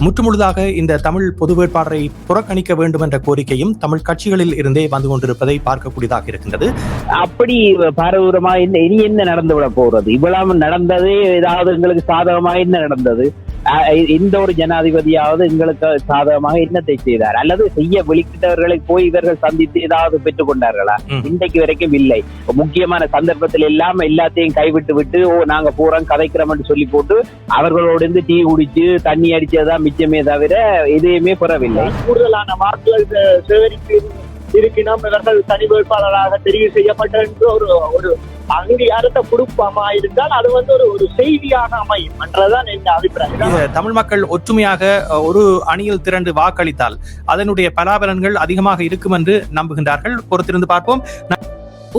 முற்றுமுழுதாக இந்த தமிழ் பொது வேட்பாளரை புறக்கணிக்க வேண்டும் என்ற கோரிக்கையும் தமிழ் கட்சிகளில் இருந்தே வந்து கொண்டிருப்பதை பார்க்கக்கூடியதாக இருக்கின்றது. அப்படி பாரதூரமா இனி என்ன நடந்துவிட போறது? இவ்வளவு நடந்தது ஏதாவது எங்களுக்கு சாதகமாக என்ன நடந்தது? இந்த ஒரு ஜனாதிபதியாவது எங்களுக்கு சாதகமாக என்னத்தை செய்தார் அல்லது செய்ய விழிக்கிட்டவர்களை போய் இவர்கள் சந்தித்து ஏதாவது பெற்றுக் கொண்டார்களா? இன்றைக்கு வரைக்கும் இல்லை. முக்கியமான சந்தர்ப்பத்தில் எல்லாம் எல்லாத்தையும் கைவிட்டு விட்டு நாங்க பூரம் கதைக்கிறோம் என்று சொல்லி போட்டு அவர்களோடு இருந்து டீ குடிச்சு தண்ணி அடிச்சதான் மிச்சமே தவிர எதையுமே பெறவில்லை. கூடுதலான வாக்குகள் சேகரிப்பு இருப்பினும் இவர்கள் தனி வேட்பாளராக தெரிவு செய்யப்பட்ட என்று ஒரு அங்கீகாரத்தை கொடுப்பமா இருந்தால் அது ஒரு செய்தியாக அமையும் என்றதான் என் அபிப்பிராயம். தமிழ் மக்கள் ஒற்றுமையாக ஒரு அணியில் திரண்டு வாக்களித்தால் அதனுடைய பலாபலன்கள் அதிகமாக இருக்கும் என்று நம்புகின்றார்கள். பொறுத்திருந்து பார்ப்போம்.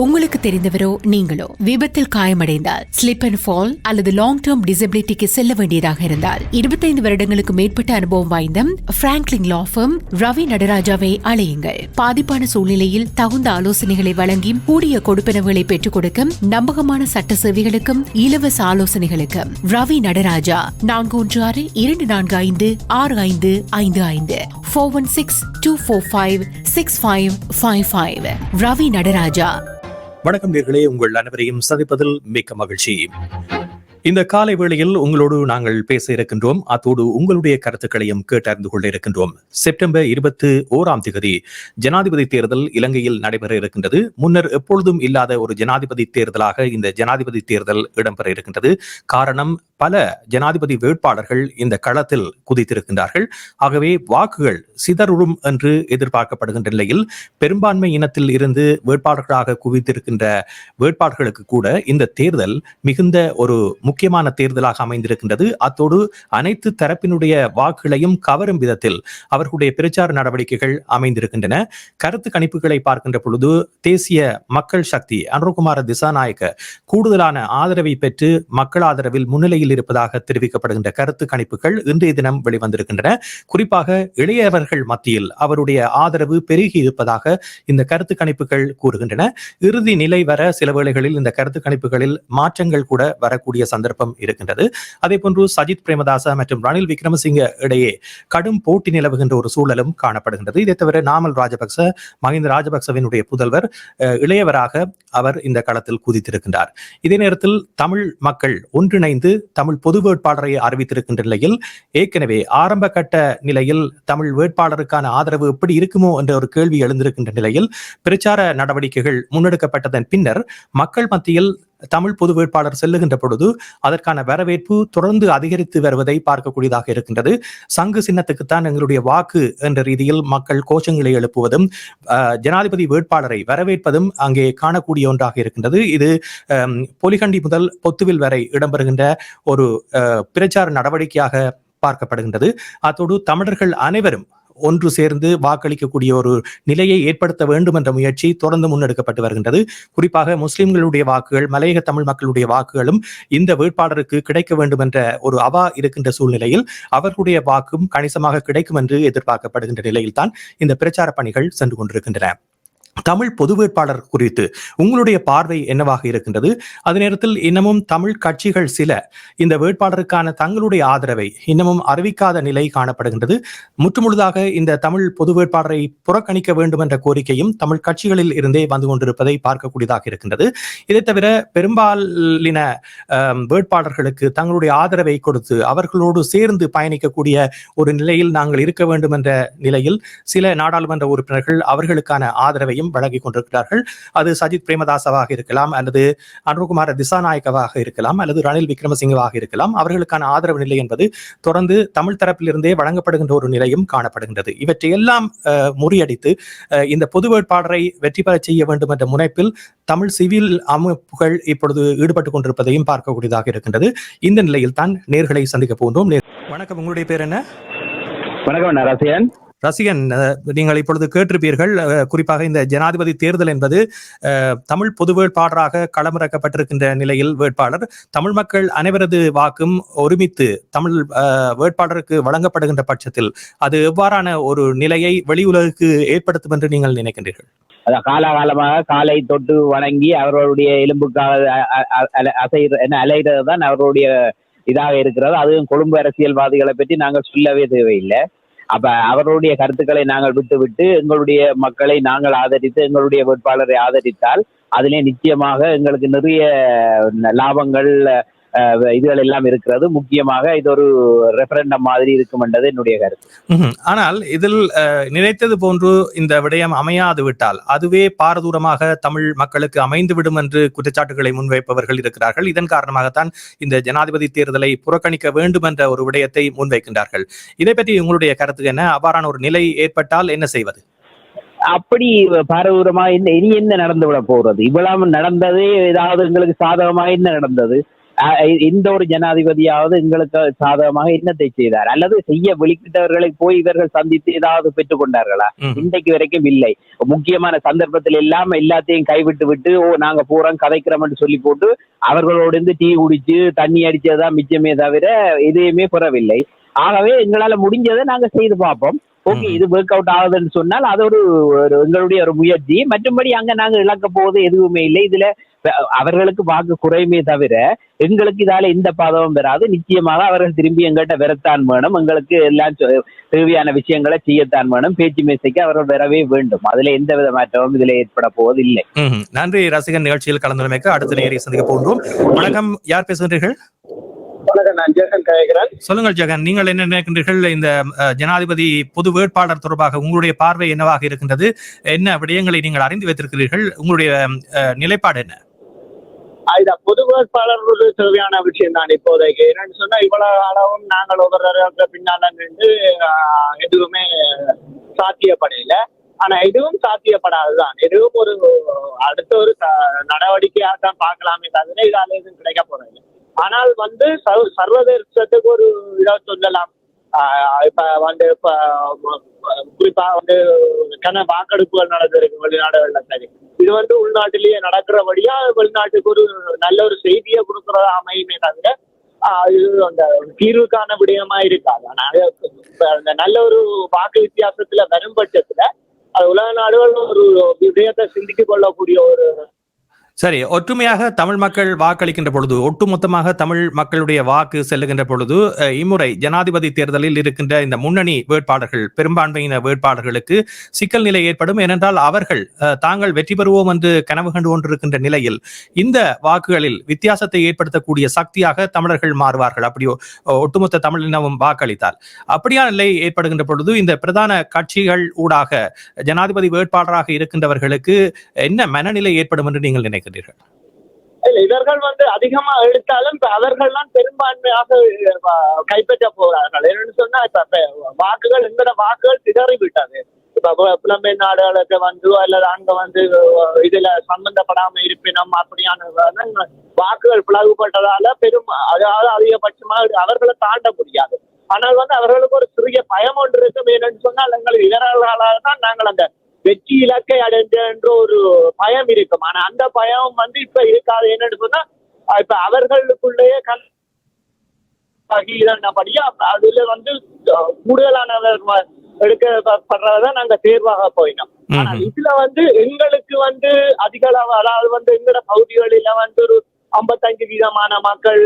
உங்களுக்கு தெரிந்தவரோ நீங்களோ விபத்தில் காயமடைந்தால் ஸ்லிப் அண்ட் ஃபால் அல்லது லாங் டேர்ம் டிசபிலிட்டிக்கு செல்ல வேண்டியதாக இருந்தால் 25 வருடங்களுக்கு மேற்பட்ட அனுபவம் வாய்ந்த பிராங்க்லின் லா ஃபர்ம் ரவி நடராஜாவை அழையுங்கள். பாதிப்பான சூழ்நிலையில் தகுந்த ஆலோசனைகளை வழங்கி கூடிய கொடுப்பனவுகளை பெற்றுக் கொடுக்க நம்பகமான சட்ட சேவைகளுக்கும் இலவச ஆலோசனைகளுக்கும் ரவி நடராஜா 416-245-6555 416-245-6555 ரவி நடராஜா. வணக்கம் நேர்களே, உங்கள் அனைவரையும் சந்திப்பதில் மிக்க மகிழ்ச்சி. இந்த காலை வேளையில் உங்களோடு நாங்கள் பேச இருக்கின்றோம். அத்தோடு உங்களுடைய கருத்துக்களையும் கேட்டறிந்து கொள்ள இருக்கின்றோம். செப்டம்பர் 21 ஜனாதிபதி தேர்தல் இலங்கையில் நடைபெற இருக்கின்றது. முன்னர் எப்பொழுதும் இல்லாத ஒரு ஜனாதிபதி தேர்தலாக இந்த ஜனாதிபதி தேர்தல் இடம்பெற இருக்கின்றது. காரணம், பல ஜனாதிபதி வேட்பாளர்கள் இந்த களத்தில் குதித்திருக்கின்றார்கள். ஆகவே வாக்குகள் சிதறும் என்று எதிர்பார்க்கப்படுகின்ற நிலையில் பெரும்பான்மை இனத்தில் இருந்து வேட்பாளர்களாக குவித்திருக்கின்ற வேட்பாளர்களுக்கு கூட இந்த தேர்தல் மிகுந்த ஒரு முக்கியமான தேர்தலாக அமைந்திருக்கின்றது. அத்தோடு அனைத்து தரப்பினுடைய வாக்குகளையும் கவரும் விதத்தில் அவர்களுடைய பிரச்சார நடவடிக்கைகள் அமைந்திருக்கின்றன. கருத்து கணிப்புகளை பார்க்கின்ற பொழுது தேசிய மக்கள் சக்தி அனுரகுமார திசாநாயக்க கூடுதலான ஆதரவை பெற்று மக்கள் ஆதரவில் முன்னிலையில் இருப்பதாக தெரிவிக்கப்படுகின்ற கருத்து கணிப்புகள் இன்றைய தினம் வெளிவந்திருக்கின்றன. குறிப்பாக இளையவர்கள் மத்தியில் அவருடைய ஆதரவு பெருகி இருப்பதாக இந்த கருத்து கணிப்புகள் கூறுகின்றன. இறுதி நிலை வர சில வேளைகளில் இந்த கருத்து கணிப்புகளில் மாற்றங்கள் கூட வரக்கூடிய சந்தர்ப்பம் இருக்கின்றது. அதே போன்று சஜித் பிரேமதாச மற்றும் ரணில் விக்ரமசிங்க இடையே கடும் போட்டி நிலவுகின்ற ஒரு சூழலும் காணப்படுகின்றது. இதை தவிர நாமல் ராஜபக்ச, மஹிந்த ராஜபக்சவினுடைய புதல்வர், இளையவராக அவர் இந்த களத்தில் குதித்திருக்கின்றார். இதே நேரத்தில் தமிழ் மக்கள் ஒன்றிணைந்து தமிழ் பொது வேட்பாளரை அறிவித்திருக்கின்ற நிலையில் ஏற்கனவே ஆரம்ப கட்ட நிலையில் தமிழ் வேட்பாளருக்கான ஆதரவு எப்படி இருக்குமோ என்ற ஒரு கேள்வி எழுந்திருக்கின்ற நிலையில் பிரச்சார நடவடிக்கைகள் முன்னெடுக்கப்பட்டதன் பின்னர் மக்கள் மத்தியில் தமிழ் பொது வேட்பாளர் செல்லுகின்ற பொழுது அதற்கான வரவேற்பு தொடர்ந்து அதிகரித்து வருவதை பார்க்கக்கூடியதாக இருக்கின்றது. சங்கு சின்னத்துக்குத்தான் எங்களுடைய வாக்கு என்ற ரீதியில் மக்கள் கோஷங்களை எழுப்புவதும் ஜனாதிபதி வேட்பாளரை வரவேற்பதும் அங்கே காணக்கூடிய ஒன்றாக இருக்கின்றது. இது பொலிகண்டி முதல் பொத்துவில் வரை இடம்பெறுகின்ற ஒரு பிரச்சார நடவடிக்கையாக பார்க்கப்படுகின்றது. அத்தோடு தமிழர்கள் அனைவரும் ஒன்று சேர்ந்து வாக்களிக்கக்கூடிய ஒரு நிலையை ஏற்படுத்த வேண்டும் என்ற முயற்சி தொடர்ந்து முன்னெடுக்கப்பட்டு வருகின்றது. குறிப்பாக முஸ்லிம்களுடைய வாக்குகள், மலையக தமிழ் மக்களுடைய வாக்குகளும் இந்த வேட்பாளருக்கு கிடைக்க வேண்டும் என்ற ஒரு அவா இருக்கின்ற சூழ்நிலையில் அவர்களுடைய வாக்கும் கணிசமாக கிடைக்கும் என்று எதிர்பார்க்கப்படுகின்ற நிலையில்தான் இந்த பிரச்சார பணிகள் சென்று கொண்டிருக்கின்றன. தமிழ் பொது வேட்பாளர் குறித்து உங்களுடைய பார்வை என்னவாக இருக்கின்றது? அதே நேரத்தில் இன்னமும் தமிழ் கட்சிகள் சில இந்த வேட்பாளருக்கான தங்களுடைய ஆதரவை இன்னமும் அறிவிக்காத நிலை காணப்படுகின்றது. முற்றுமுழுதாக இந்த தமிழ் பொது வேட்பாளரை புறக்கணிக்க வேண்டும் என்ற கோரிக்கையும் தமிழ் கட்சிகளில் இருந்தே வந்து கொண்டிருப்பதை பார்க்கக்கூடியதாக இருக்கின்றது. இதை தவிர பெரும்பாலின வேட்பாளர்களுக்கு தங்களுடைய ஆதரவை கொடுத்து அவர்களோடு சேர்ந்து பயணிக்கக்கூடிய ஒரு நிலையில் நாங்கள் இருக்க வேண்டும் என்ற நிலையில் சில நாடாளுமன்ற உறுப்பினர்கள் அவர்களுக்கான ஆதரவை வழங்கிக் கொண்டிருக்கிறார்கள். அது சஜித் பிரேமதாசவாக இருக்கலாம், அல்லது அனுரகுமார திசாநாயக்கவாக இருக்கலாம், அல்லது ரணில் விக்ரமசிங்கவாக இருக்கலாம். அவர்களுக்கான ஆதரவு நிலை என்பது தொடர்ந்து தமிழ் தரப்பிலிருந்தே வழங்கப்படுகின்ற ஒரு நிலையும் காணப்படுகின்றது. இவற்றையெல்லாம் முறியடித்து இந்த பொது வேட்பாளரை வெற்றி பெற செய்ய வேண்டும் என்ற முனைப்பில் தமிழ் சிவில் அமைப்புகள் இப்பொழுது ஈடுபட்டுக் கொண்டிருப்பதையும் பார்க்கக்கூடியதாக இருக்கின்றது. இந்த நிலையில் தான் நேர்களை சந்திக்க போகின்றோம். வணக்கம், உங்களுடைய பேர் என்ன? வணக்கம், ரசிகன். ரசிகன், நீங்கள் இப்பொழுது கேட்டிருப்பீர்கள், குறிப்பாக இந்த ஜனாதிபதி தேர்தல் என்பது தமிழ் பொது வேட்பாளராக களமிறக்கப்பட்டிருக்கின்ற நிலையில் வேட்பாளர் தமிழ் மக்கள் அனைவரது வாக்கும் ஒருமித்து தமிழ் வேட்பாளருக்கு வழங்கப்படுகின்ற பட்சத்தில் அது எவ்வாறான ஒரு நிலையை வெளி உலகுக்கு ஏற்படுத்தும் என்று நீங்கள் நினைக்கின்றீர்கள்? காலகாலமாக காலை தொட்டு வணங்கி அவர்களுடைய எலும்புக்காக அலைகிறது தான் அவர்களுடைய இதாக இருக்கிறது. அதுவும் கொழும்பு அரசியல்வாதிகளை பற்றி நாங்கள் சொல்லவே தேவையில்லை. அப்ப அவர்களுடைய கருத்துக்களை நாங்கள் விட்டு எங்களுடைய மக்களை நாங்கள் ஆதரித்து எங்களுடைய வேட்பாளரை ஆதரித்தால் அதிலே நிச்சயமாக எங்களுக்கு நிறைய லாபங்கள் இதுகள் எல்லாம் இருக்கிறது. முக்கியமாக இது ஒரு ரெஃபரண்டம் மாதிரி இருக்கும் என்றது என்னுடைய கருத்து. ஆனால் இதில் நினைத்தது போன்று இந்த விடயம் அமையாது விட்டால் அதுவே பாரதூரமாக தமிழ் மக்களுக்கு அமைந்து விடும் என்று குற்றச்சாட்டுகளை முன்வைப்பவர்கள் இருக்கிறார்கள். இதன் காரணமாகத்தான் இந்த ஜனாதிபதி தேர்தலை புறக்கணிக்க வேண்டும் என்ற ஒரு விடயத்தை முன்வைக்கின்றார்கள். இதை பற்றி உங்களுடைய கருத்து என்ன? அவ்வாறான ஒரு நிலை ஏற்பட்டால் என்ன செய்வது? அப்படி பாரதூரமா இனி என்ன நடந்து விட போறது? இவ்வளவு நடந்ததே ஏதாவது எங்களுக்கு சாதகமாக என்ன நடந்தது? இந்த ஒரு ஜனாதிபதியாவது எங்களுக்கு சாதகமாக என்னத்தை செய்தார்? அல்லது செய்ய வெளிக்கிட்டவர்களை போய் இவர்கள் சந்தித்து ஏதாவது பெற்றுக் கொண்டார்களா? இன்றைக்கு வரைக்கும் இல்லை. முக்கியமான சந்தர்ப்பத்தில் எல்லாம் எல்லாத்தையும் கைவிட்டு விட்டு நாங்க போறோம் கதைக்கிறோம் என்று சொல்லி போட்டு அவர்களோடு இருந்து டீ குடிச்சு தண்ணி அடிச்சதுதான் மிச்சமே தவிர எதையுமே பெறவில்லை. ஆகவே எங்களால முடிஞ்சதை நாங்க செய்து பார்ப்போம். ஓகே, இது ஒர்க் அவுட் ஆகுதுன்னு சொன்னால் அது ஒரு எங்களுடைய ஒரு முயற்சி. மற்றபடி அங்க நாங்க இழக்க போவது எதுவுமே இல்லை. இதுல அவர்களுக்கு வாக்கு குறையுமே தவிர எங்களுக்கு இதால எந்த பாதமும் பெறாது. நிச்சயமாக அவர்கள் திரும்பி எங்கள்கிட்ட வரத்தான் வேணும். எங்களுக்கு எல்லாம் தேவையான விஷயங்களை செய்யத்தான் வேணும். பேச்சு மேசைக்கு அவர்கள் வரவே வேண்டும். அதுல எந்த வித மாற்றமும் இதுல ஏற்பட போவது இல்லை. நன்றி ரசிகன். நிகழ்ச்சியில் கலந்துரைக்க அடுத்த நேரை சந்திக்க போன்றோம். வணக்கம், யார் பேசுகின்றீர்கள்? நான் ஜெகன் கேட்கிறேன். சொல்லுங்கள் ஜெகன், நீங்கள் என்ன நினைக்கின்றீர்கள்? இந்த ஜனாதிபதி பொது வேட்பாளர் தொடர்பாக உங்களுடைய பார்வை என்னவாக இருக்கின்றது? என்ன விடயங்களை நீங்கள் அறிந்து வைத்திருக்கிறீர்கள்? உங்களுடைய நிலைப்பாடு என்ன? பொது வேட்பாளர் ஒரு தேவையான விஷயம் தான். இப்போதைக்கு என்னன்னு சொன்னா இவ்வளவு அளவும் நாங்கள் ஒவ்வொரு பின்னால நின்று எதுவுமே சாத்தியப்படையில. ஆனா இதுவும் சாத்தியப்படாதுதான். இதுவும் ஒரு அடுத்த ஒரு நடவடிக்கையாக தான் பார்க்கலாமே தவிர இதால எதுவும் கிடைக்க போறதில்லை. ஆனால் சர்வதேசத்துக்கு ஒரு இடம் சொல்லலாம். இப்ப குறிப்பா வாக்கெடுப்புகள் நடந்திருக்கு வெளிநாடுகள்ல. சரி, இது உள்நாட்டிலேயே நடக்கிறபடியா வெளிநாட்டுக்கு ஒரு நல்ல ஒரு செய்தியை கொடுக்கறதா அமையுமே தவிர இது அந்த தீர்வுக்கான விடயமா இருக்காது. ஆனா அந்த நல்ல ஒரு வாக்கு வித்தியாசத்துல வரும் பட்சத்துல அது உலக நாடுகள் ஒரு விடயத்தை சிந்தித்துக் கொள்ளக்கூடிய ஒரு. சரி, ஒற்றுமையாக தமிழ் மக்கள் வாக்களிக்கின்ற பொழுது, ஒட்டுமொத்தமாக தமிழ் மக்களுடைய வாக்கு செல்லுகின்ற பொழுது இம்முறை ஜனாதிபதி தேர்தலில் இருக்கின்ற இந்த முன்னணி வேட்பாளர்கள், பெரும்பான்மையின வேட்பாளர்களுக்கு சிக்கல் நிலை ஏற்படும். ஏனென்றால் அவர்கள் தாங்கள் வெற்றி பெறுவோம் என்று கனவு கண்டு கொண்டிருக்கின்ற நிலையில் இந்த வாக்குகளில் வித்தியாசத்தை ஏற்படுத்தக்கூடிய சக்தியாக தமிழர்கள் மாறுவார்கள். அப்படி ஒட்டுமொத்த தமிழினமும் வாக்களித்தால் அப்படியான நிலை ஏற்படுகின்ற பொழுது இந்த பிரதான கட்சிகள் ஊடாக ஜனாதிபதி வேட்பாளராக இருக்கின்றவர்களுக்கு என்ன மனநிலை ஏற்படும் என்று நீங்கள் நினைக்கிறீர்கள்? இவர்கள் அதிகமா எடுத்தாலும் அவர்கள் தான் பெரும்பான்மையாக கைப்பற்ற போறார்கள். என்னன்னு சொன்னா இப்ப வாக்குகள் எங்கட வாக்குகள் சிதறி விட்டது. இப்ப புலம்பெயர் நாடுகளுக்கு அல்லது அங்க இதுல சம்பந்தப்படாம இருப்பினும் அப்படியான வாக்குகள் பிளவுபட்டதால அதாவது அதிகபட்சமாக அவர்களை தாண்ட முடியாது. ஆனால் அவர்களுக்கு ஒரு சிறிய பயம் ஒன்று இருக்கும். என்னன்னு சொன்னால் எங்கள் இவர்களால தான் நாங்கள் அந்த வெற்றி இலக்கை அடைஞ்ச என்ற ஒரு பயம் இருக்கும். ஆனா அந்த பயம் இப்ப இருக்காது. என்னன்னு சொன்னா இப்ப அவர்களுக்குள்ளேயே படியா அதுல கூடுதலானவர் எடுக்கப்படுறதான் நாங்க தேர்வாக போயினோம். ஆனா இதுல எங்களுக்கு அதிக அளவு அதாவது எங்கட பகுதிகளில ஒரு 55% மக்கள்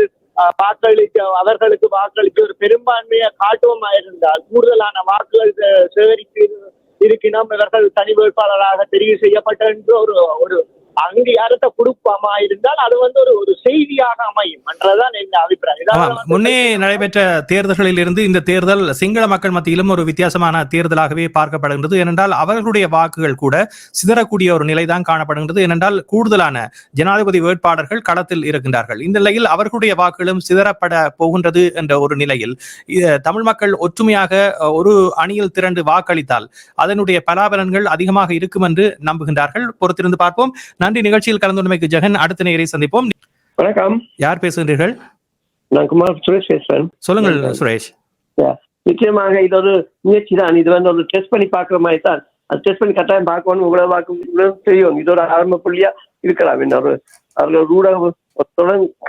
அவர்களுக்கு வாக்களித்து ஒரு பெரும்பான்மையை காட்டுவோமா இருந்தால் கூடுதலான வாக்குகள் சேகரித்து இருக்கினும் இவர்கள் தனி வேட்பாளராக தெரிவு செய்யப்பட்ட என்று ஒரு அங்கீகாரத்தை கொடுப்பமா இருந்தால் அது ஒரு செய்தியாக அமையும் என்றதான் என் அபிப்பிராயம். முன்னே நடைபெற்ற தேர்தல்களில் இருந்து இந்த தேர்தல் சிங்கள மக்கள் மத்தியிலும் ஒரு வித்தியாசமான தேர்தலாகவே பார்க்கப்படுகின்றது. ஏனென்றால் அவர்களுடைய வாக்குகள் கூட சிதறக்கூடிய ஒரு நிலைதான் காணப்படுகின்றது. ஏனென்றால் கூடுதலான ஜனாதிபதி வேட்பாளர்கள் களத்தில் இருக்கின்றார்கள். இந்த நிலையில் அவர்களுடைய வாக்குகளும் சிதறப்பட போகின்றது என்ற ஒரு நிலையில் தமிழ் மக்கள் ஒற்றுமையாக ஒரு அணியில் திரண்டு வாக்களித்தால் அதனுடைய பலாபலன்கள் அதிகமாக இருக்கும் என்று நம்புகின்றார்கள். பொறுத்திருந்து பார்ப்போம். நன்றி. நிகழ்ச்சியில் கலந்து கொண்டமைக்கு ஜெகன். அடுத்த நேரை சந்திப்போம். வணக்கம். யார் பேசுகின்றீர்கள்? நான் குமார் சுரேஷ் பேசுறேன். சொல்லுங்கள் சுரேஷ். நிச்சயமாக இது ஒரு முயற்சி தான். இது ஒரு டெஸ்ட் பண்ணி பாக்குற மாதிரி தான். அது டெஸ்ட் பண்ணி கட்டாயம் பார்க்கணும். உங்களை வாக்கு தெரியும். இது ஒரு ஆரம்ப புள்ளியா இருக்கலாம். என்ன அவர்கள் ஊடக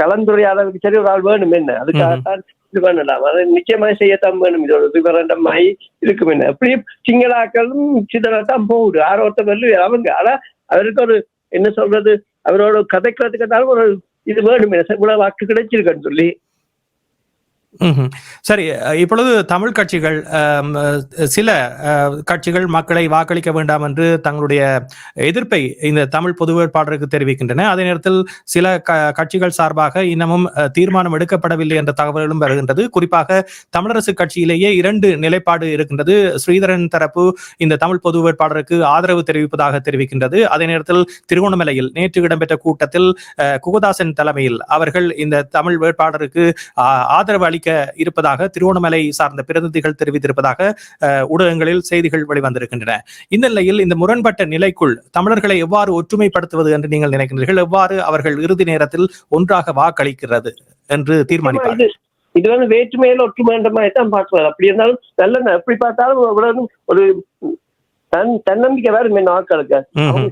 கலந்துரையாடலுக்கு சரி ஒரு ஆள் வேணும். என்ன அதுக்காகத்தான் இது பண்ணலாம். அது நிச்சயமாக செய்யத்தான் வேணும். இது ஒரு விவரண்டமாய் இருக்கும். என்ன எப்படி சிங்களாக்களும் சிதறத்தான் போகுது. ஆரோத்த அவங்க. ஆனா அவருக்கு ஒரு என்ன சொல்றது, அவரோட கதைக்கிறதுக்கு ஒரு இது வேணும். இவ்வளவு வாக்கு கிடைச்சிருக்கன்னு சொல்லி ம்ஹும். சரி, இப்பொழுது தமிழ் கட்சிகள் சில கட்சிகள் மக்களை வாக்களிக்க வேண்டாம் என்று தங்களுடைய எதிர்ப்பை இந்த தமிழ் பொது வேட்பாளருக்கு தெரிவிக்கின்றன. அதே நேரத்தில் சில கட்சிகள் சார்பாக இன்னமும் தீர்மானம் எடுக்கப்படவில்லை என்ற தகவல்களும் வருகின்றது. குறிப்பாக தமிழரசு கட்சியிலேயே 2 நிலைப்பாடு இருக்கின்றது. ஸ்ரீதரன் தரப்பு இந்த தமிழ் பொது வேட்பாளருக்கு ஆதரவு தெரிவிப்பதாக தெரிவிக்கின்றது. அதே நேரத்தில் திருகோணமலையில் நேற்று இடம்பெற்ற கூட்டத்தில் குகதாசன் தலைமையில் அவர்கள் இந்த தமிழ் வேட்பாளருக்கு ஆதரவு அளிக்க இருப்பதாக திருவோணமலை சார்ந்த பிரதிநிதிகள் தெரிவித்திருப்பதாக ஊடகங்களில் செய்திகள் வெளிவந்திருக்கின்றன. இந்த நிலையில் இந்த முரண்பட்ட நிலைக்குள் தமிழர்களை எவ்வாறு ஒற்றுமைப்படுத்துவது என்று நீங்கள் நினைக்கின்றீர்கள்? எவ்வாறு அவர்கள் இறுதி நேரத்தில் ஒன்றாக வாக்களிக்கிறது என்று தீர்மானிப்பார்கள்? இது வேற்றுமையில ஒற்றுமைன்றமாய் தான் பார்க்குவார். அப்படி இருந்தாலும் நல்ல எப்படி பார்த்தாலும் ஒரு தன்னம்பிக்கை வேறு ஆட்களுக்கு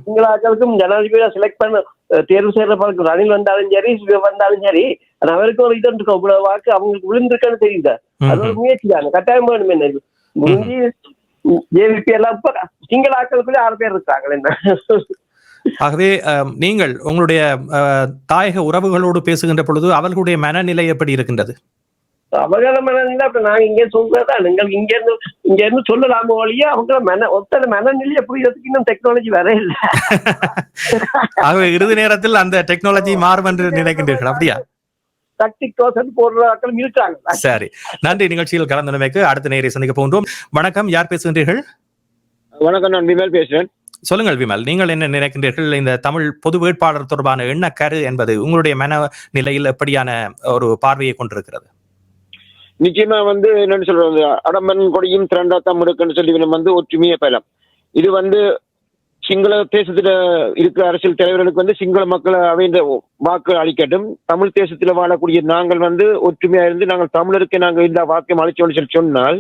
சிங்கள ஆட்களுக்கும் ஜனாதிபதியா செலக்ட் பண்ண தேர்வு செய்யற பழக்கம் ரணில் வந்தாலும் சரி வந்தாலும் சரி அவருக்கு ஒரு இது இருக்கும். இவ்வளவு வாக்கு அவங்களுக்கு விழுந்திருக்கான்னு தெரியுது. அது ஒரு முயற்சி தானே, கட்டாயம் வேணும். என்ன முடிஞ்சு ஜேவிபி எல்லாம் இப்ப சிங்கள ஆட்களுக்குள்ளே 6 பேர் இருக்காங்க. என்ன ஆகவே நீங்கள் உங்களுடைய தாயக உறவுகளோடு பேசுகின்ற பொழுது அவர்களுடைய மனநிலை எப்படி இருக்கின்றது? அவங்கள மனநிலை இப்ப நாங்க இங்கே சொல்றதுதான் எங்களுக்கு இங்க இருந்து சொல்லலாம வழியா அவங்க ஒத்தனை மனநிலையை புரியறதுக்கு இன்னும் டெக்னாலஜி வர இல்லை. ஆகவே இறுதி நேரத்தில் அந்த டெக்னாலஜி மாறும் என்று நினைக்கின்றீர்கள், அப்படியா? போடுற இருக்காங்க. சரி, நன்றி. நிகழ்ச்சியில் கலந்துரைமைக்கு அடுத்த நேரை சந்திக்க போன்றோம். வணக்கம், யார் பேசுகின்றீர்கள்? வணக்கம், நான் விமல் பேசுறேன். சொல்லுங்கள் விமல், நீங்கள் என்ன நினைக்கின்றீர்கள்? இந்த தமிழ் பொது வேட்பாளர் தொடர்பான எண்ணக்கரு என்பது உங்களுடைய மன நிலையில் எப்படியான ஒரு பார்வையை கொண்டிருக்கிறது? நிச்சயமா என்னன்னு சொல்றது, அடம்பன் கொடியும் திரண்டாத்தம் இருக்குன்னு சொல்லி ஒற்றுமையை பெறலாம். இது சிங்கள தேசத்துல இருக்கிற அரசியல் தலைவர்களுக்கு சிங்கள மக்களை அவைந்த வாக்கு அளிக்கட்டும். தமிழ் தேசத்துல வாழக்கூடிய நாங்கள் ஒற்றுமையா இருந்து நாங்கள் தமிழருக்கு நாங்கள் இந்த வாக்கியம் அளிச்சோம்னு சொல்லி சொன்னால்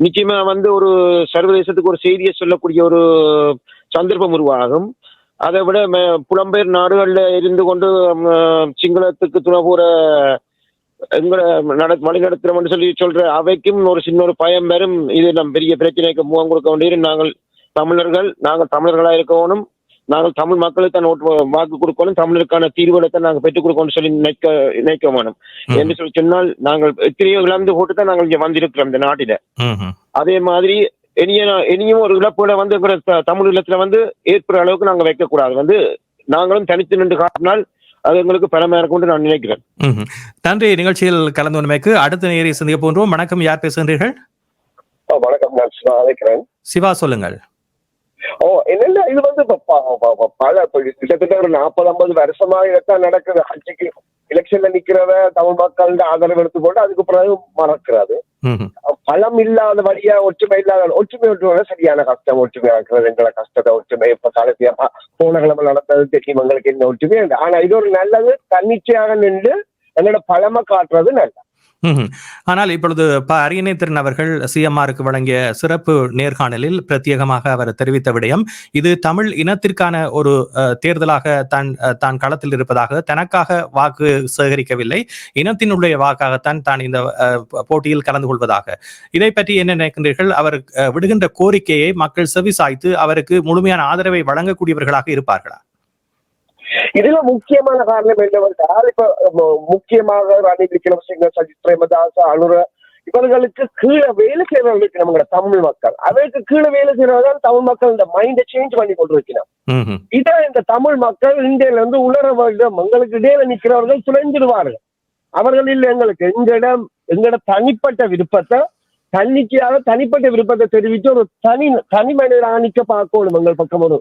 நிச்சயமா ஒரு சர்வதேசத்துக்கு ஒரு செய்தியை சொல்லக்கூடிய ஒரு சந்தர்ப்பம் உருவாகும். அதை விட புலம்பெயர் நாடுகள்ல இருந்து கொண்டு சிங்களத்துக்கு துணை கூற எங்களை வழிநடத்துறோம்னு சொல்லி சொல்ற அவைக்கும் ஒரு சின்ன ஒரு பயம் வரும். இது நம் பெரிய பிரச்சனைக்கு முகம் கொடுக்க வேண்டியது. நாங்கள் தமிழர்களா இருக்கணும், நாங்கள் தமிழ் மக்களுக்கு தான் வாக்கு கொடுக்கணும், தமிழருக்கான தீர்வுகளை தான் நாங்கள் பெற்றுக் கொடுக்கணும்னு சொல்லி நினைக்க வேணும் என்று சொல்லி சொன்னால் நாங்கள் எத்தனையோ இழந்து போட்டு தான் நாங்கள் இங்க வந்திருக்கிறோம் இந்த நாட்டில. அதே மாதிரி இனியும் ஒரு இழப்புல தமிழ் இல்லத்துல ஏற்படுற அளவுக்கு நாங்கள் வைக்கக்கூடாது. நாங்களும் தனித்து நின்று காட்டினால் அது எங்களுக்கு பலமா இருக்கும் நான் நினைக்கிறேன். நன்றி. நிகழ்ச்சியில் கலந்து கொண்டமைக்கு அடுத்த நேரை சந்திக்க போன்றோம். வணக்கம், யார் பேசுகின்றீர்கள்? வணக்கம், நான் சிவா அழைக்கிறேன். சிவா, சொல்லுங்கள். என்னென்ன இது பல கிட்டத்தட்ட ஒரு 40-50 வருஷமா இதான் நடக்குது. கட்சிக்கு எலெக்ஷன்ல நிக்கிறத தமிழ் மக்கள் ஆதரவு எடுத்து போட்டு அதுக்கு பிறகு மறக்கிறது. பலம் இல்லாத வழியா ஒற்றுமை ஒற்றுமை சரியான கஷ்டம். ஒற்றுமை ஆக்குறது எங்களை கஷ்டத்தை ஒற்றுமை இப்ப கடைசியா போன கிழமை நடந்தது தெரியும் எங்களுக்கு என்ன ஒற்றுமை. ஆனா இது ஒரு நல்லது, தன்னிச்சையாக நின்று எங்களோட பலமை காட்டுறது நல்லது. ஆனால் இப்பொழுது அரியணை திறன் அவர்கள் சிஎம்ஆருக்கு வழங்கிய சிறப்பு நேர்காணலில் பிரத்யேகமாக அவர் தெரிவித்த விடயம், இது தமிழ் இனத்திற்கான ஒரு தேர்தலாக தான் களத்தில் இருப்பதாக, தனக்காக வாக்கு சேகரிக்கவில்லை, இனத்தினுடைய வாக்காகத்தான் தான் இந்த போட்டியில் கலந்து கொள்வதாக. இதை பற்றி என்ன நினைக்கின்றீர்கள்? அவர் விடுகின்ற கோரிக்கையை மக்கள் செவிசாய்த்து அவருக்கு முழுமையான ஆதரவை வழங்கக்கூடியவர்களாக இருப்பார்களா? இதுல முக்கியமான காரணம் என்னவென்றால் இப்ப முக்கியமாக ரணில் விக்ரமசிங்க, சஜித் பிரேமதாஸ், அனுர இவர்களுக்கு கீழே வேலை செய்யறவர்களுக்கு நம்ம தமிழ் மக்கள் அவருக்கு கீழே வேலை செய்யறவர்கள் தமிழ் மக்கள் இந்த மைண்டை சேஞ்ச் பண்ணி கொண்டிருக்கிறோம். இதை இந்த தமிழ் மக்கள் இந்தியில உணர்வர்கள் எங்களுக்கு இடையில நிற்கிறவர்கள் துளைஞ்சிடுவார்கள். அவர்கள் இல்லை எங்களுக்கு எங்களோட தனிப்பட்ட விருப்பத்தை தனிப்பட்ட விருப்பத்தை தெரிவித்து ஒரு தனி மனிதராக நிக்க பார்க்கணும் எங்கள் பக்கம். ஒரு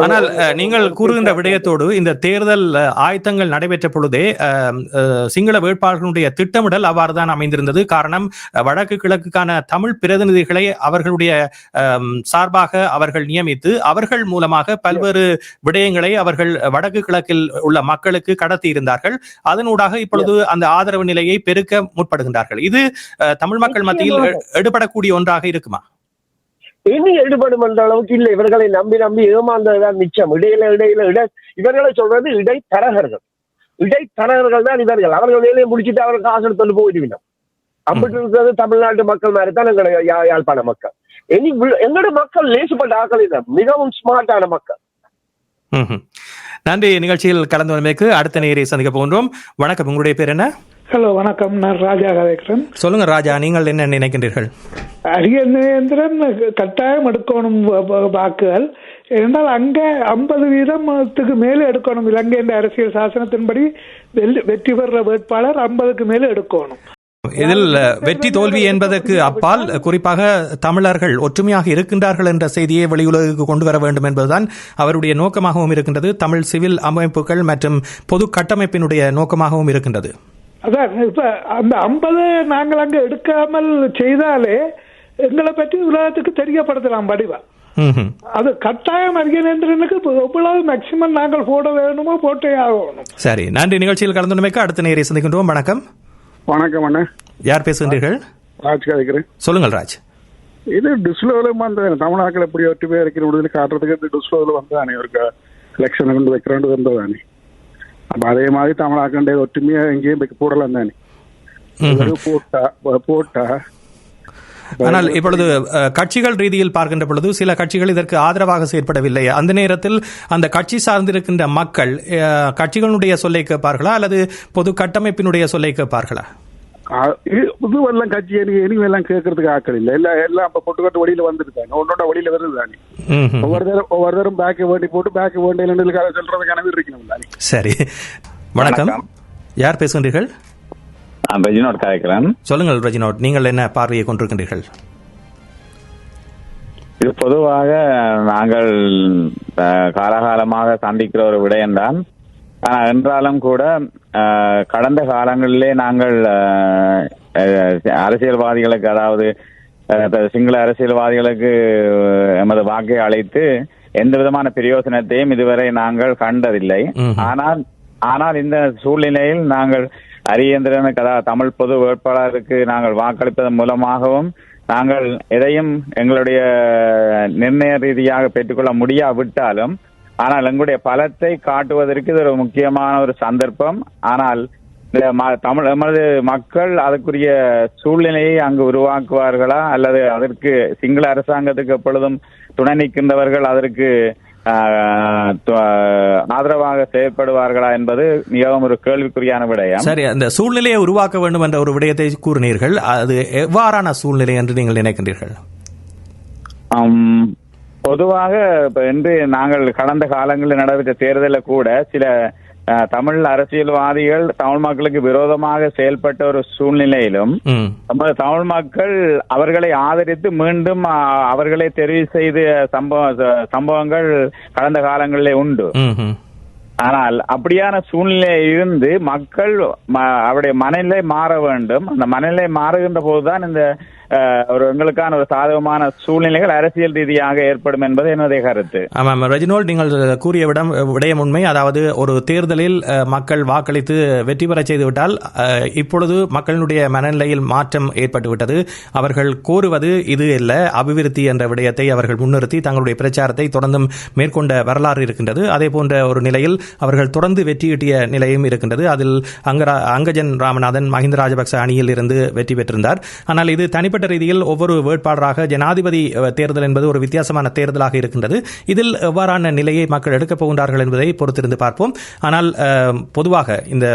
ஆனால் நீங்கள் கூறுகின்ற விடயத்தோடு இந்த தேர்தல் ஆயத்தங்கள் நடைபெற்ற பொழுதே சிங்கள வேட்பாளர்களுடைய திட்டமிடல் அவ்வாறுதான் அமைந்திருந்தது. காரணம், வடக்கு கிழக்குக்கான தமிழ் பிரதிநிதிகளை அவர்களுடைய சார்பாக அவர்கள் நியமித்து அவர்கள் மூலமாக பல்வேறு விடயங்களை அவர்கள் வடக்கு கிழக்கில் உள்ள மக்களுக்கு கடத்தி இருந்தார்கள். அதனூடாக இப்பொழுது அந்த ஆதரவு நிலையை பெருக்க முற்படுகின்றார்கள். இது தமிழ் மக்கள் மத்தியில் எடுபடக்கூடிய ஒன்றாக இருக்குமா? இனி ஈடுபடும் என்ற அளவுக்கு இல்லை. இவர்களை நம்பி ஏமாந்ததுதான் மிச்சம். இவர்களை சொல்றது இடைத்தரகர்கள் தான் இவர்கள். அவர்கள் வேலையை முடிச்சுட்டு அவர்கள் காசு எடுத்து போயிடுவினோம். அப்படி இருக்கிறது தமிழ்நாட்டு மக்கள் மாதிரி தான் எங்களுடைய யாழ்ப்பாண மக்கள். இனி எங்களோட மக்கள் லேசுப்பட்ட ஆக்கள் இல்லை, மிகவும் ஸ்மார்ட்டான மக்கள். நன்றி. நிகழ்ச்சியில் கலந்து வந்தமைக்கு அடுத்த நேரை சந்திக்க போன்றோம். வணக்கம், உங்களுடைய பேர் என்ன? ஹலோ வணக்கம், நான் ராஜா கதைக்கிறேன். சொல்லுங்க ராஜா, நீங்கள் என்ன நினைக்கின்றீர்கள்? அரியநேந்திரன் கட்டாயம் எடுக்கணும் வாக்குகள். என்றால் அங்கே 50% மேலே எடுக்கணும். இலங்கையின் அரசியல் சாசனத்தின்படி வெற்றி பெற வேட்பாளர் 50க்கு மேலே எடுக்கணும். இதில் வெற்றி தோல்வி என்பதற்கு அப்பால் குறிப்பாக தமிழர்கள் ஒற்றுமையாக இருக்கின்றார்கள் என்ற செய்தியை வெளியுலகுக்கு கொண்டு வர வேண்டும் என்பதுதான் அவருடைய நோக்கமாகவும் இருக்கின்றது. தமிழ் சிவில் அமைப்புகள் மற்றும் பொது கட்டமைப்பினுடைய நோக்கமாகவும் இருக்கின்றது. அதான் இப்ப அந்த 50 நாங்கள் அங்க எடுக்காமல் செய்தாலே எங்களை பற்றி உலகத்துக்கு தெரியப்படுத்தலாம் வடிவா. அது கட்டாயம் அரியநேந்திரனுக்கு எவ்வளவு மேக்சிமம் நாங்கள் போட வேணுமோ போட்டே ஆகணும். சரி, நன்றி. நிகழ்ச்சியில் கலந்துமைக்கு அடுத்த நேரை சந்திக்கின்றோம். வணக்கம். வணக்கம் அண்ணா. யார் பேசுகின்றீர்கள்? ராஜ் கதைக்கிறேன். சொல்லுங்கள் ராஜ். இது டிஸ்லோவில் வந்து தமிழ்நாட்டில் எப்படி ஒற்றுமையாக இருக்கிற முடிவு காட்டுறதுக்கு இந்த டிஸ்லோவில் வந்தானே ஒரு எலெக்ஷனை கொண்டு வைக்கிறோன்னு வந்ததானே. அப்போ அதே மாதிரி தமிழ்நாட்டு ஒற்றுமையாக எங்கேயும் வைக்க போடலாம் தானே. போட்டா ஆனால் இப்பொழுது கட்சிகள் ரீதியில் பார்க்கின்ற பொழுது சில கட்சிகள் இதற்கு ஆதரவாக செயற்படவில்லை. அந்த நேரத்தில் அந்த கட்சி சார்ந்திருக்கின்ற மக்கள் கட்சிகளுடைய சொல்லை கேட்பார்களா அல்லது பொது கட்டமைப்பினுடைய சொல்லை கேட்பார்களா? இதுவெல்லாம் கட்சி எல்லாம் கேட்கறதுக்கு ஆக்கள் இல்லை. எல்லாம் இப்ப பொட்டுக்கட்டு வழியில வந்துருக்காங்க, ஒன்னோட வழியில வருதுதானே. ஒவ்வொருத்தரும் பேக்க வேண்டி போட்டு பேக்க வேண்டிய சொல்றதுக்கான இருக்கணும். சரி, வணக்கம். யார் பேசுகின்றீர்கள்? ரெஜினோட் கதைக்கிறேன். சொல்லுங்கள் ரெஜினோட், நீங்கள் என்ன பார்வையை கொண்டிருக்கின்றீர்கள்? இது பொதுவாக நாங்கள் காலகாலமாக சந்திக்கிற ஒரு விடயம்தான். என்றாலும் கூட கடந்த காலங்களிலே நாங்கள் அரசியல்வாதிகளுக்கு, அதாவது சிங்கள அரசியல்வாதிகளுக்கு எமது வாக்கை அளித்து எந்த விதமான பிரயோசனத்தையும் இதுவரை நாங்கள் கண்டதில்லை. ஆனால் இந்த சூழ்நிலையில் நாங்கள் அரியேந்திரனுக்கு, அதாவது தமிழ் பொது வேட்பாளருக்கு நாங்கள் வாக்களிப்பதன் மூலமாகவும் நாங்கள் எதையும் எங்களுடைய நிர்ணய ரீதியாக பெற்றுக்கொள்ள முடியாவிட்டாலும் ஆனால் எங்களுடைய பலத்தை காட்டுவதற்கு இது ஒரு முக்கியமான ஒரு சந்தர்ப்பம். ஆனால் எமது மக்கள் அதற்குரிய சூழ்நிலையை அங்கு உருவாக்குவார்களா அல்லது அதற்கு சிங்கள அரசாங்கத்துக்கு எப்பொழுதும் துணை நிற்கின்றவர்கள் அதற்கு ஆதரவாக செயல்படுவார்களா என்பது மிகவும் ஒரு கேள்விக்குறியான விடயம். சரி, அந்த சூழ்நிலையை உருவாக்க வேண்டும் என்ற ஒரு விடயத்தை கூறினீர்கள். அது எவ்வாறான சூழ்நிலை என்று நீங்கள் நினைக்கின்றீர்கள்? பொதுவாக இன்று நாங்கள் கடந்த காலங்களில் நடந்த தேர்தலில் கூட சில தமிழ் அரசியல்வாதிகள் தமிழ் மக்களுக்கு விரோதமாக செயல்பட்ட ஒரு சூழ்நிலையிலும் தமிழ் மக்கள் அவர்களை ஆதரித்து மீண்டும் அவர்களை தெரிவு செய்த சம்பவங்கள் கடந்த காலங்களிலே உண்டு. ஆனால் அப்படியான சூழ்நிலை இருந்து மக்கள் அவருடைய மனநிலை மாற வேண்டும். அந்த மனநிலை மாறுகின்ற போதுதான் இந்த ஒரு எங்களுக்கான ஒரு சாதகமான சூழ்நிலைகள் அரசியல் ரீதியாக ஏற்படும் என்பது என்னுடைய கருத்து. ஆமாம் ரெஜினோல்ட், நீங்கள் கூறிய விடயம் உண்மை. அதாவது ஒரு தேர்தலில் மக்கள் வாக்களித்து வெற்றி பெற செய்துவிட்டால் இப்பொழுது மக்களுடைய மனநிலையில் மாற்றம் ஏற்பட்டுவிட்டது. அவர்கள் கோருவது இது அல்ல, அபிவிருத்தி என்ற விடயத்தை அவர்கள் முன்னிறுத்தி தங்களுடைய பிரச்சாரத்தை தொடர்ந்தும் மேற்கொண்ட வரலாறு இருக்கின்றது. அதே போன்ற ஒரு நிலையில் அவர்கள் தொடர்ந்து வெற்றியீட்டிய நிலையும் இருக்கின்றது. அதில் அங்கஜன் ராமநாதன் மஹிந்த ராஜபக்ச அணியில் இருந்து வெற்றி பெற்றிருந்தார். ஆனால் இது தனிப்பட்ட ரீதியில் ஒவ்வொரு வேட்பாளராக ஜனாதிபதி தேர்தல் என்பது ஒரு வித்தியாசமான தேர்தலாக இருக்கின்றது. இதில் எவ்வாறான நிலையை மக்கள் எடுக்கப் போகின்றார்கள் என்பதை பொறுத்திருந்து பார்ப்போம். ஆனால் பொதுவாக இந்த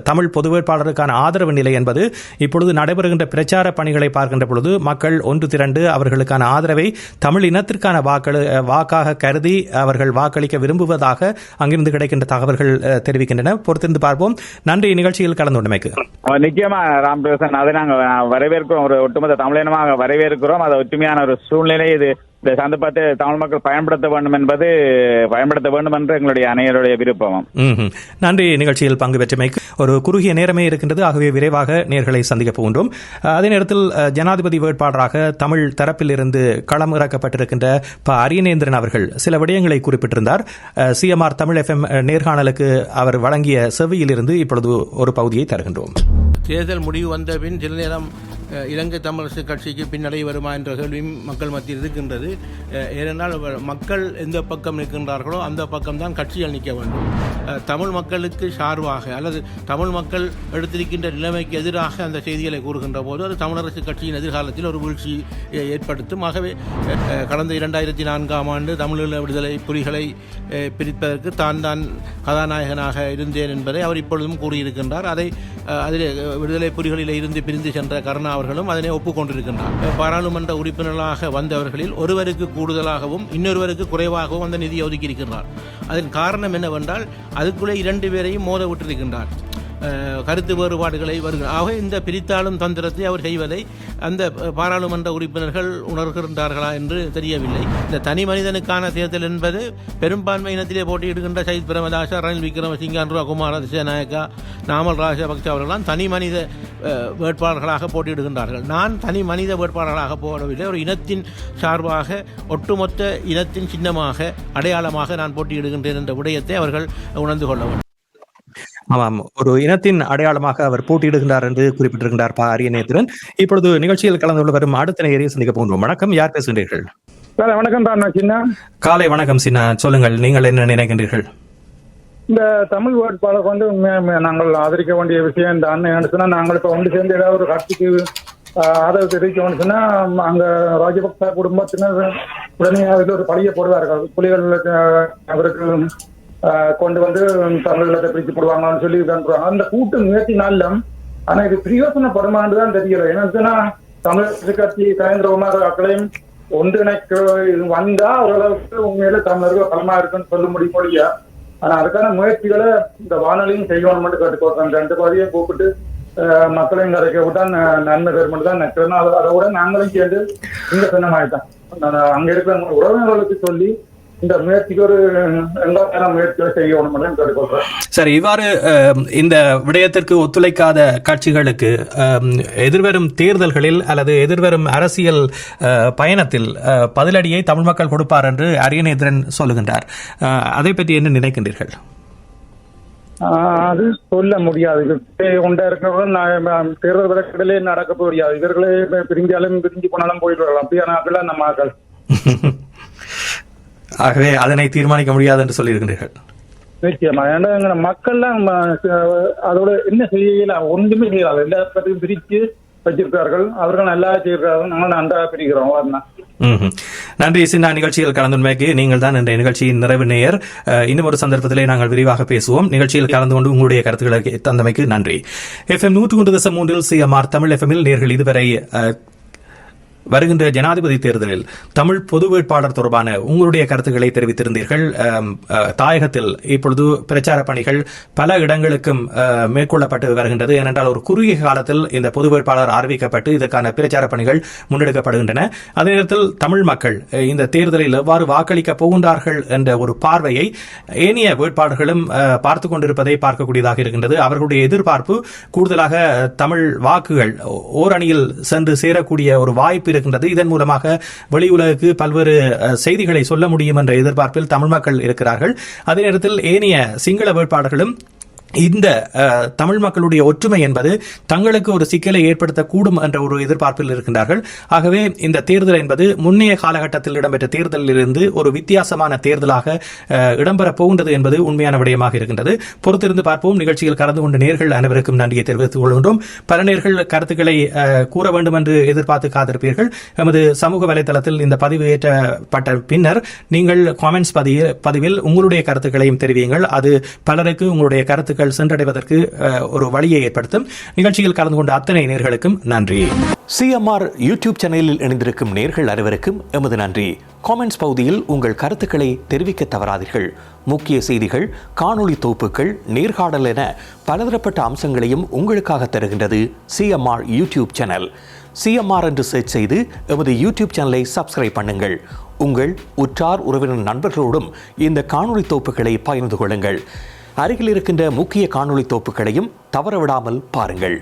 தமிழ் பொது வேட்பாளருக்கான ஆதரவு நிலை என்பது இப்பொழுது நடைபெறுகின்ற பிரச்சார பணிகளை பார்க்கின்ற பொழுது மக்கள் ஒன்று திரண்டு அவர்களுக்கான ஆதரவை தமிழ் இனத்திற்கான வாக்காக கருதி அவர்கள் வாக்களிக்க விரும்புவதாக அங்கிருந்து கிடைக்கின்ற தகவல்கள் தெரிவிக்கின்றன. பொறுத்திருந்து பார்ப்போம். நன்றி நிகழ்ச்சியில் கலந்து கொண்டமைக்கு. நிச்சயமா ராமகிருஷ்ணன், அதை நாங்கள் வரவேற்கிறோம். ஒரு ஒட்டுமொத்த தமிழினமாக வரவேற்கிறோம். அது ஒற்றுமையான ஒரு சூழ்நிலை. இது இந்த சந்தர்ப்பத்தை தமிழ் மக்கள் பயன்படுத்த வேண்டும் என்று எங்களுடைய அனைவருடைய விருப்பம். நன்றி நிகழ்ச்சியில் பங்கு பெற்றமைக்கு. ஒரு குறுகிய நேரமே இருக்கின்றது, ஆகவே விரைவாக நேர்களை சந்திக்க போகின்றோம். அதே நேரத்தில் ஜனாதிபதி வேட்பாளராக தமிழ் தரப்பில் இருந்து களம் இறக்கப்பட்டிருக்கின்ற அரியநேந்திரன் அவர்கள் சில விடயங்களை குறிப்பிட்டிருந்தார். CMR தமிழ் FM நேர்காணலுக்கு அவர் வழங்கிய செவியில் இருந்து இப்பொழுது ஒரு பகுதியை தருகின்றோம். தேர்தல் முடிவு வந்த பின் சில நேரம் இலங்கை தமிழரசு கட்சிக்கு பின்னடை வருமா என்ற கேள்வியும் மக்கள் மத்தியில் இருக்கின்றது. ஏனென்றால் மக்கள் எந்த பக்கம் நிற்கின்றார்களோ அந்த பக்கம்தான் கட்சிகள் நிற்க வேண்டும். தமிழ் மக்களுக்கு சார்பாக அல்லது தமிழ் மக்கள் எடுத்திருக்கின்ற நிலைமைக்கு எதிராக அந்த செய்திகளை கூறுகின்ற போது அது தமிழரசு கட்சியின் எதிர்காலத்தில் ஒரு வீழ்ச்சி ஏற்படுத்தும். ஆகவே கடந்த 2004ஆம் ஆண்டு தமிழீழ விடுதலை புலிகளை பிரிப்பதற்கு தான் கதாநாயகனாக இருந்தேன் என்பதை அவர் இப்பொழுதும் கூறியிருக்கின்றார். அதை அதில் விடுதலை புலிகளில் இருந்து பிரிந்து சென்ற கருணா அவர்களும் அதனை ஒப்புக்கொண்டிருக்கின்றார். பாராளுமன்ற உறுப்பினர்களாக வந்தவர்களில் ஒருவருக்கு கூடுதலாகவும் இன்னொருவருக்கு குறைவாகவும் அந்த நிதியை ஒதுக்கியிருக்கின்றார். அதன் காரணம் என்னவென்றால் அதுக்குள்ளே 2 பேரையும் மோத விட்டிருக்கின்றார். கருத்து வேறுபாடுகளை வருகிறார். ஆக இந்த பிரித்தாளும் தந்திரத்தை அவர் செய்வதை அந்த பாராளுமன்ற உறுப்பினர்கள் உணர்கின்றார்களா என்று தெரியவில்லை. இந்த தனி மனிதனுக்கான தேர்தல் என்பது பெரும்பான்மை இனத்திலே போட்டியிடுகின்ற சயித் பிரேமதாச, ரணில் விக்ரமசிங்க, அனுரகுமார திசாநாயக்கா, நாமல் ராஜபக்ச அவர்களாம் தனி மனித வேட்பாளர்களாக போட்டியிடுகின்றார்கள். நான் தனி மனித வேட்பாளர்களாக போடவில்லை. ஒரு இனத்தின் சார்பாக ஒட்டுமொத்த இனத்தின் சின்னமாக அடையாளமாக நான் போட்டியிடுகின்றேன் என்ற விடயத்தை அவர்கள் உணர்ந்து கொள்ள வேண்டும். ஆமாம், ஒரு இனத்தின் அடையாளமாக அவர் போட்டியிடுகின்றார் என்று குறிப்பிட்டிருக்கின்றார் அரியநேத்திரன். இப்பொழுது நிகழ்ச்சியில் கலந்து கொண்டு வரும் அடுத்த நேயரை சந்திக்க போகிறோம். வணக்கம், யார் பேசுகின்றீர்கள்? வணக்கம் தான் சின்ன. காலை வணக்கம் சின்ன, சொல்லுங்கள், நீங்கள் என்ன நினைக்கின்றீர்கள்? இந்த தமிழ் வேட்பாளர் வந்து நாங்கள் ஆதரிக்க வேண்டிய விஷயம் தான். சொன்னா நாங்கள் இப்ப ஒன்று சேர்ந்து ஏதாவது ஒரு கட்சிக்கு ஆதரவு தெரிவிக்க சொன்னா அங்க ராஜபக்ச குடும்பத்தினர் உடனே அதில் ஒரு பழிய போடுவார்கள். புலிகள் அவருக்கு கொண்டு வந்து தமிழகத்தை பிரிச்சு போடுவாங்கன்னு சொல்லி கண்டுருவாங்க. அந்த கூட்டு முயற்சினாலும் ஆனா இது பிரயோசனப்படுமான்னு தான் தெரியல. ஏன்னா தமிழக கட்சி கலேந்திரகுமார் அக்களையும் ஒன்றிணைக்க வந்தா ஓரளவுக்கு உண்மையில தமிழர்கள் பலமா இருக்குன்னு சொல்ல முடியும் இல்லையா? ஆனா அதுக்கான முயற்சிகளை இந்த வானொலியும் செய்யணும் மட்டும் கேட்டுக்கோங்க. 2 பாதியும் கூப்பிட்டு மக்களையும் கரைக்க விட்டா நன்மை பெருமட்டு தான் நினைக்கிறேன். அதை விட நாங்களும் சேர்ந்து இங்க சொன்ன மாதிரி தான் அங்க இருக்கிற உறவினர்களுக்கு சொல்லி இந்த முயற்சிக்கு ஒரு முயற்சிகளை செய்யணும் மட்டும் கேட்டுக்கொள்றேன். சரி, இவ்வாறு இந்த விடயத்திற்கு ஒத்துழைக்காத கட்சிகளுக்கு எதிர்வரும் தேர்தல்களில் அல்லது எதிர்வரும் அரசியல் பயணத்தில் பதிலடியை தமிழ் மக்கள் கொடுப்பார் என்று அரியநேத்திரன் சொல்லுகின்றார். அதை பற்றி என்ன நினைக்கின்றீர்கள்? அது சொல்ல முடியாது. கொண்டா இருக்கிறவங்க தேர்தல் விளக்கிலே நடக்க முடியாது. இவர்களே பிரிஞ்சாலும் பிரிஞ்சு போனாலும் போயிட்டு வரலாம். அப்படியான ஆக்கள் நம்ம ஆக்கள். ஆகவே அதனை தீர்மானிக்க முடியாது என்று சொல்லியிருக்கின்றீர்கள். நிச்சயமா. ஏன்னா மக்கள்லாம் அதோட என்ன செய்யலாம், ஒன்றுமே செய்யலாம். எல்லா பற்றியும் பிரித்து வச்சிருக்கார்கள். அவர்கள் நல்லா செய்கிறார்கள், நாங்கள் நன்றாக பிரிக்கிறோம். நன்றி சின்ன, நிகழ்ச்சியில் கலந்துமைக்கு. நீங்கள் தான் இந்த நிகழ்ச்சியின் நிறைவு நேயர். இன்னும் ஒரு சந்தர்ப்பத்திலே நாங்கள் விரிவாக பேசுவோம். நிகழ்ச்சியில் கலந்து கொண்டு உங்களுடைய கருத்துக்களை தந்தமைக்கு நன்றி. FM 103.3 CMR தமிழ் FM-இல் நேர்கள் இதுவரை வருகின்ற ஜனாதிபதி தேர்தலில் தமிழ் பொது வேட்பாளர் தொடர்பான உங்களுடைய கருத்துக்களை தெரிவித்திருந்தீர்கள். தாயகத்தில் இப்பொழுது பிரச்சார பணிகள் பல இடங்களுக்கும் மேற்கொள்ளப்பட்டு வருகின்றது. ஏனென்றால் ஒரு குறுகிய காலத்தில் இந்த பொது வேட்பாளர் அறிவிக்கப்பட்டு இதற்கான பிரச்சார பணிகள் முன்னெடுக்கப்படுகின்றன. அதே நேரத்தில் தமிழ் மக்கள் இந்த தேர்தலில் எவ்வாறு வாக்களிக்கப் போகின்றார்கள் என்ற ஒரு பார்வையை ஏனைய வேட்பாளர்களும் பார்த்துக் கொண்டிருப்பதை பார்க்கக்கூடியதாக இருக்கின்றது. அவர்களுடைய எதிர்பார்ப்பு கூடுதலாக தமிழ் வாக்குகள் ஓரணியில் சென்று சேரக்கூடிய ஒரு வாய்ப்பு இருக்கின்றது. இதன் மூலமாக வெளியுலகுக்கு பல்வேறு செய்திகளை சொல்ல முடியும் என்ற எதிர்பார்ப்பில் தமிழ் மக்கள் இருக்கிறார்கள். அதே நேரத்தில் ஏனைய சிங்கள வேட்பாளர்களும் இந்த தமிழ் மக்களுடைய ஒற்றுமை என்பது தங்களுக்கு ஒரு சிக்கலை ஏற்படுத்தக்கூடும் என்ற ஒரு எதிர்பார்ப்பில் இருக்கின்றார்கள். ஆகவே இந்த தேர்தல் என்பது முன்னைய காலகட்டத்தில் இடம்பெற்ற தேர்தலிலிருந்து ஒரு வித்தியாசமான தேர்தலாக இடம்பெறப் போகின்றது என்பது உண்மையான விடயமாக இருக்கின்றது. பொறுத்திருந்து பார்ப்போம். நிகழ்ச்சியில் கலந்து கொண்ட நேர்கள் அனைவருக்கும் நன்றியை தெரிவித்துக் கொள்கின்றோம். பல நேர்கள் கருத்துக்களை கூற வேண்டும் என்று எதிர்பார்த்து காத்திருப்பீர்கள். எமது சமூக வலைதளத்தில் இந்த பதிவு ஏற்றப்பட்ட பின்னர் நீங்கள் காமெண்ட்ஸ் பதிவில் உங்களுடைய கருத்துக்களையும் தெரிவியுங்கள். அது பலருக்கு உங்களுடைய கருத்துக்கள் சென்றடைவதற்கு ஒரு வழியை ஏற்படுத்தும். நிகழ்ச்சியில் கலந்து கொண்ட அத்தனை நேர்களுக்கும் நன்றி. CMR யூடியூப் சேனலில் இணைந்திருக்கும் நேர்கள் அனைவருக்கும் எமது நன்றி. காமெண்ட்ஸ் பகுதியில் உங்கள் கருத்துக்களை தெரிவிக்க தவறாதீர்கள். முக்கிய செய்திகள், காணொளி தொகுப்புகள், நேர்காணல் என பலதரப்பட்ட அம்சங்களையும் உங்களுக்காக தருகின்றது CMR யூடியூப் சேனல். CMR என்று சர்ச் செய்து எமது யூடியூப் சேனலை சப்ஸ்கிரைப் பண்ணுங்கள். உங்கள் உற்றார் உறவினர் நண்பர்களோடும் இந்த காணொளி தொகுப்புகளை பகிர்ந்து கொள்ளுங்கள். அருகில் இருக்கின்ற முக்கிய காணொளி தொகுப்புகளையும் தவறவிடாமல் பாருங்கள்.